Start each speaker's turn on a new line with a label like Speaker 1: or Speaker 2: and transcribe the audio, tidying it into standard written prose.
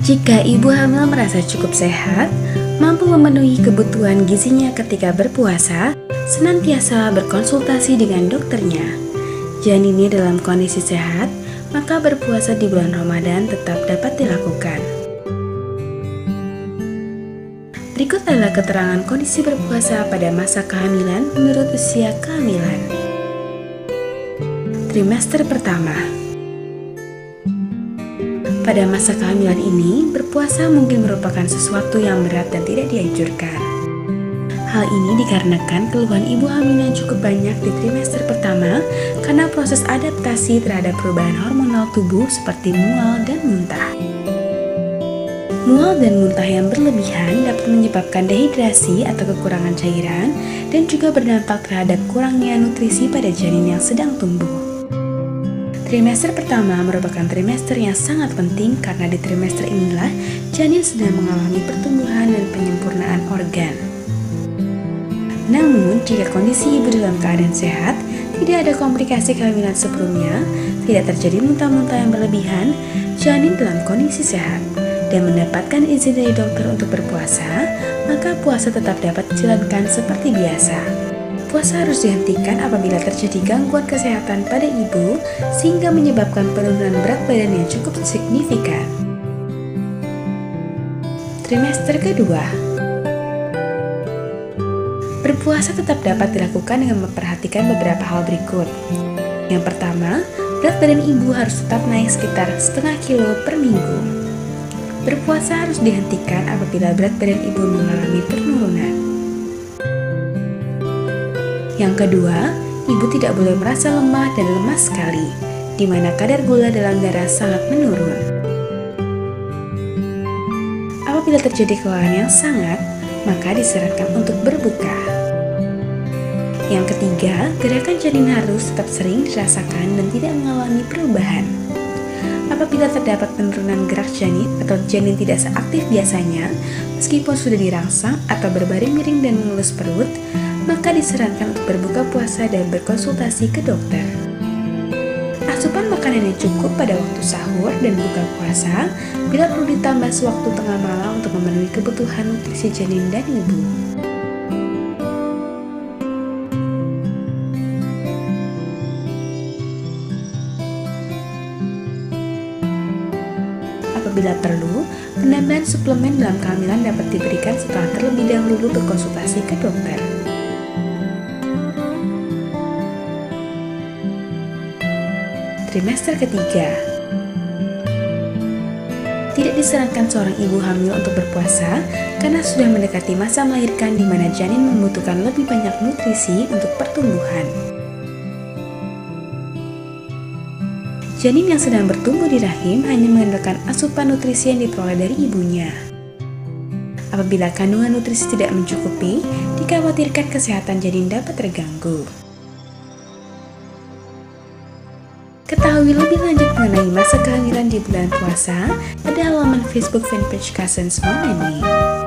Speaker 1: Jika ibu hamil merasa cukup sehat, mampu memenuhi kebutuhan gizinya ketika berpuasa, senantiasa berkonsultasi dengan dokternya. Janinnya dalam kondisi sehat, maka berpuasa di bulan Ramadan tetap dapat dilakukan. Berikut adalah keterangan kondisi berpuasa pada masa kehamilan menurut usia kehamilan. Trimester pertama. Pada masa kehamilan ini, berpuasa mungkin merupakan sesuatu yang berat dan tidak dianjurkan. Hal ini dikarenakan keluhan ibu hamil yang cukup banyak di trimester pertama karena proses adaptasi terhadap perubahan hormonal tubuh seperti mual dan muntah. Mual dan muntah yang berlebihan dapat menyebabkan dehidrasi atau kekurangan cairan dan juga berdampak terhadap kurangnya nutrisi pada janin yang sedang tumbuh. Trimester pertama merupakan trimester yang sangat penting karena di trimester inilah janin sedang mengalami pertumbuhan dan penyempurnaan organ. Namun, jika kondisi ibu dalam keadaan sehat, tidak ada komplikasi kehamilan sebelumnya, tidak terjadi muntah-muntah yang berlebihan, janin dalam kondisi sehat, dan mendapatkan izin dari dokter untuk berpuasa, maka puasa tetap dapat dijalankan seperti biasa. Puasa harus dihentikan apabila terjadi gangguan kesehatan pada ibu sehingga menyebabkan penurunan berat badan yang cukup signifikan. Trimester kedua. Berpuasa tetap dapat dilakukan dengan memperhatikan beberapa hal berikut. Yang pertama, berat badan ibu harus tetap naik sekitar setengah kilo per minggu. Berpuasa harus dihentikan apabila berat badan ibu mengalami penurunan. Yang kedua, ibu tidak boleh merasa lemah dan lemas sekali, di mana kadar gula dalam darah sangat menurun. Apabila terjadi kelelahan yang sangat, maka disarankan untuk berbuka. Yang ketiga, gerakan janin harus tetap sering dirasakan dan tidak mengalami perubahan. Apabila terdapat penurunan gerak janin atau janin tidak seaktif biasanya, meskipun sudah dirangsang atau berbaring miring dan mengelus perut, maka disarankan untuk berbuka puasa dan berkonsultasi ke dokter. Asupan makanan yang cukup pada waktu sahur dan buka puasa bila perlu ditambah sewaktu tengah malam untuk memenuhi kebutuhan nutrisi janin dan ibu. Apabila perlu, penambahan suplemen dalam kehamilan dapat diberikan setelah terlebih dahulu berkonsultasi ke dokter. Trimester ketiga. Tidak disarankan seorang ibu hamil untuk berpuasa karena sudah mendekati masa melahirkan di mana janin membutuhkan lebih banyak nutrisi untuk pertumbuhan. Janin yang sedang bertumbuh di rahim hanya mengandalkan asupan nutrisi yang diperoleh dari ibunya. Apabila kandungan nutrisi tidak mencukupi, dikhawatirkan kesehatan janin dapat terganggu. Ketahui lebih lanjut mengenai masa kehamilan di bulan puasa pada halaman Facebook fanpage Cousins Mom and Me.